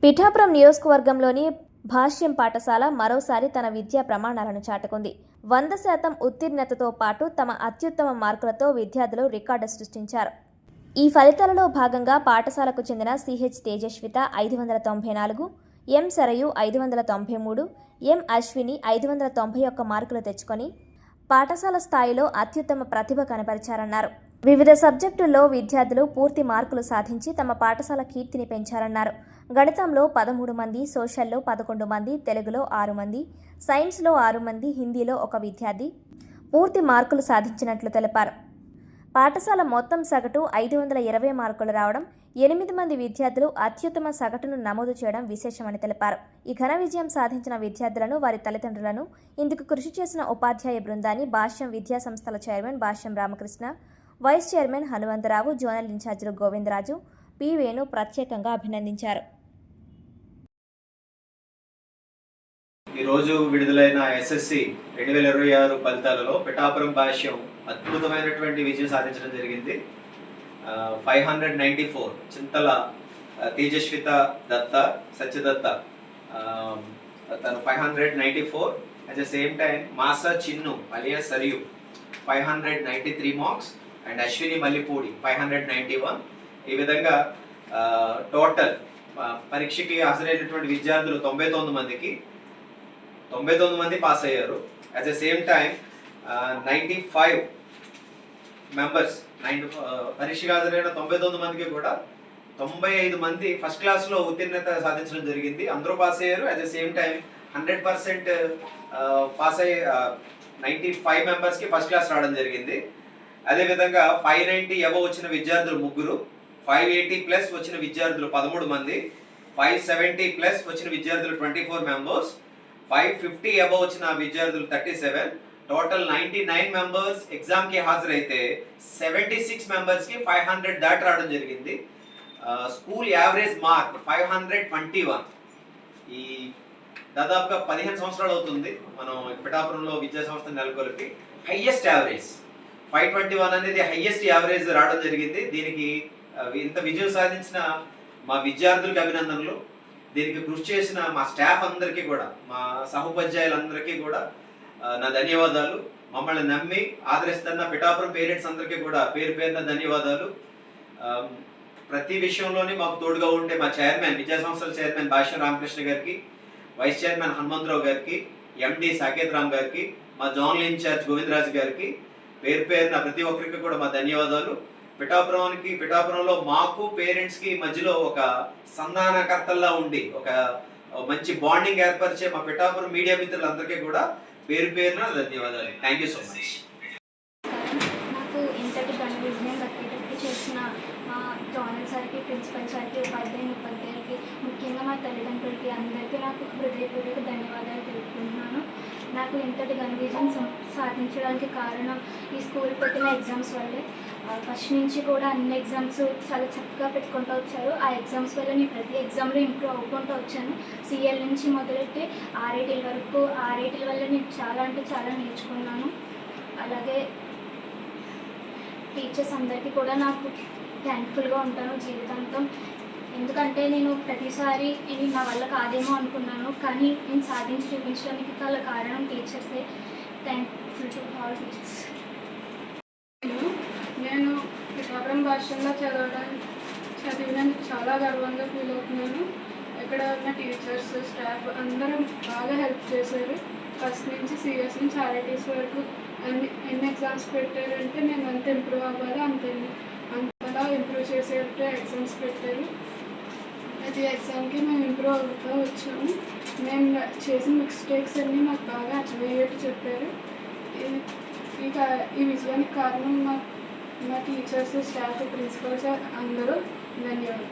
పిఠాపురం నియోజకవర్గంలోని భాష్యం పాఠశాల మరోసారి తన విద్యా ప్రమాణాలను చాటుకుంది. 100% ఉత్తీర్ణతతో పాటు తమ అత్యుత్తమ మార్కులతో విద్యార్థులు రికార్డు సృష్టించారు. ఈ ఫలితాలలో భాగంగా పాఠశాలకు చెందిన సిహెచ్ తేజస్విత 594, ఎం సరయు 593, ఎం అశ్విని 591 మార్కులు తెచ్చుకొని పాఠశాల స్థాయిలో అత్యుత్తమ ప్రతిభ కనబరిచారన్నారు. వివిధ సబ్జెక్టుల్లో విద్యార్థులు పూర్తి మార్కులు సాధించి తమ పాఠశాల కీర్తిని పెంచారన్నారు. గణితంలో 13 మంది, సోషల్లో 11 మంది, తెలుగులో 6 మంది, సైన్స్లో 6 మంది, హిందీలో 1 విద్యార్థి పూర్తి మార్కులు సాధించినట్లు తెలిపారు. పాఠశాల మొత్తం సగటు 520 మార్కులు రావడం, 8 మంది విద్యార్థులు అత్యుత్తమ సగటును నమోదు చేయడం విశేషమని తెలిపారు. ఈ ఘన విజయం సాధించిన విద్యార్థులను, వారి తల్లిదండ్రులను, ఇందుకు కృషి చేసిన ఉపాధ్యాయ బృందాన్ని భాష్యం విద్యా సంస్థల chairman Bhashyam Ramakrishna, vice chairman Hanumantharao, zonal ఇన్ఛార్జీలు గోవిందరాజు, పి వేణు ప్రత్యేకంగా అభినందించారు. ఈరోజు విడుదలైన ఎస్ఎస్సి 2026 ఫలితాలలో పిఠాపురం భాష్యం అద్భుతమైనటువంటి విజయం సాధించడం జరిగింది. 594 చింతల తేజస్విత దత్త సత్యదత్త తను 594. At the same time Masa Chinnu Aliya Sariyu 593 marks and Ashwini Mallipudi 591. ఈ విధంగా టోటల్ పరీక్షకి హాజరైనటువంటి విద్యార్థులు 99 మందికి 99 మంది పాస్ అయ్యారు. At the same time 95 members పరీక్షకు హాజరైన 99 మందికి కూడా 95 మంది ఫస్ట్ క్లాస్లో ఉత్తీర్ణత సాధించడం జరిగింది. అందరూ పాస్ అయ్యారు. At the same time 100% pass అయ్యే 95 మెంబర్స్కి ఫస్ట్ క్లాస్ రావడం జరిగింది. అదేవిధంగా 590 అబవ్ వచ్చిన విద్యార్థులు 3, 580 ప్లస్ వచ్చిన విద్యార్థులు 13 మంది, 570 ప్లస్ వచ్చిన విద్యార్థులు 24 మెంబర్స్, 550 అబవ్ వచ్చిన విద్యార్థులు 37. టోటల్ 99 మెంబర్స్ ఎగ్జామ్కి హాజరైతే 76 మెంబర్స్కి 500 దాటి రావడం జరిగింది. School average mark 521. ఈ దాదాపుగా 15 సంవత్సరాలు అవుతుంది మనం పిఠాపురంలో విద్యా సంస్థ నెలకొల్పి. హైయెస్ట్ యావరేజ్ 521 అనేది హైయెస్ట్ యావరేజ్ రావడం జరిగింది. దీనికి ఇంత విజయం సాధించిన మా విద్యార్థులకు అభినందనలు. దీనికి కృషి చేసిన మా స్టాఫ్ అందరికీ కూడా, మా సహోపాధ్యాయులందరికీ కూడా నా ధన్యవాదాలు. మమ్మల్ని నమ్మి ఆదరిస్తున్న పిఠాపురం పేరెంట్స్ అందరికీ కూడా పేరు పేరున ధన్యవాదాలు. ప్రతి విషయంలోనే మాకు తోడుగా ఉండే మా చైర్మన్, విద్యా సంస్థల చైర్మన్ భాష్యం రామకృష్ణ గారికి, వైస్ చైర్మన్ హనుమంతరావు గారికి, ఎండి సాకేత్ రామ్ గారికి, మా జోనల్ ఇన్ఛార్జ్ గోవిందరాజు గారికి పేరు పేరున ప్రతి ఒక్కరికి కూడా మా ధన్యవాదాలు. పిఠాపురంలో మాకు పేరెంట్స్కి మధ్యలో ఒక సంధానకర్తల్లా ఉండి ఒక మంచి బాండింగ్ ఏర్పరిచే మా పిఠాపురం మీడియా మిత్రులందరికీ కూడా పేరు పేరున ధన్యవాదాలు. Thank you so much. నాకు ఇంతటి ఘన విజయం దక్కేటట్టు చేసిన మా జోనల్ సార్కి, ప్రిన్సిపల్ సార్కి, ఉపాధ్యాయులకి, ముఖ్యంగా మా తల్లిదండ్రులకి అందరికీ నాకు హృదయపూర్వక ధన్యవాదాలు తెలుపుకుంటున్నాను. నాకు ఇంతటి ఘన విజయం సాధించడానికి కారణం ఈ స్కూల్ పెట్టిన ఎగ్జామ్స్ వల్లే. ఫస్ట్ నుంచి కూడా అన్ని ఎగ్జామ్స్ చాలా చక్కగా పెట్టుకుంటూ వచ్చారు. ఆ ఎగ్జామ్స్ వల్ల నేను ప్రతి ఎగ్జామ్లో ఇంప్రూవ్ అవ్వుకుంటూ వచ్చాను. సిఎల్ నుంచి మొదలెట్టి ఆర్ఐటీల వరకు. ఆర్ఐటీల వల్ల నేను చాలా అంటే చాలా నేర్చుకున్నాను. అలాగే టీచర్స్ అందరికీ కూడా నాకు థ్యాంక్ఫుల్గా ఉంటాను జీవితాంతం. ఎందుకంటే నేను ప్రతిసారి ఇది నా వల్ల కాదేమో అనుకున్నాను, కానీ నేను సాధించి చూపించడానికి గల కారణం టీచర్సే. Thankful to all teachers. నేను పిఠాపురం భాష్యంలో చదివినందుకు చాలా గర్వంగా ఫీల్ అవుతున్నాను. ఇక్కడ ఉన్న టీచర్స్, స్టాఫ్ అందరం బాగా హెల్ప్ చేశారు. ఫస్ట్ నుంచి సిఎస్ నుంచి ఆర్ఐటీస్ వరకు ఎన్ని ఎగ్జామ్స్ పెట్టారంటే నేను అంత ఇంప్రూవ్ అవ్వాలి, అంతలా ఇంప్రూవ్ చేసేటట్టు ఎగ్జామ్స్ పెట్టారు. ప్రతి ఎగ్జామ్కి మేము ఇంప్రూవ్ అవుతూ వచ్చాము. మేము చేసిన మిస్టేక్స్ అన్నీ మాకు బాగా అర్థమయ్యేట్టు చెప్పారు. ఈ విజయానికి కారణం మా టీచర్స్, స్టాఫ్, ప్రిన్సిపల్స్ అందరూ. ధన్యవాదాలు.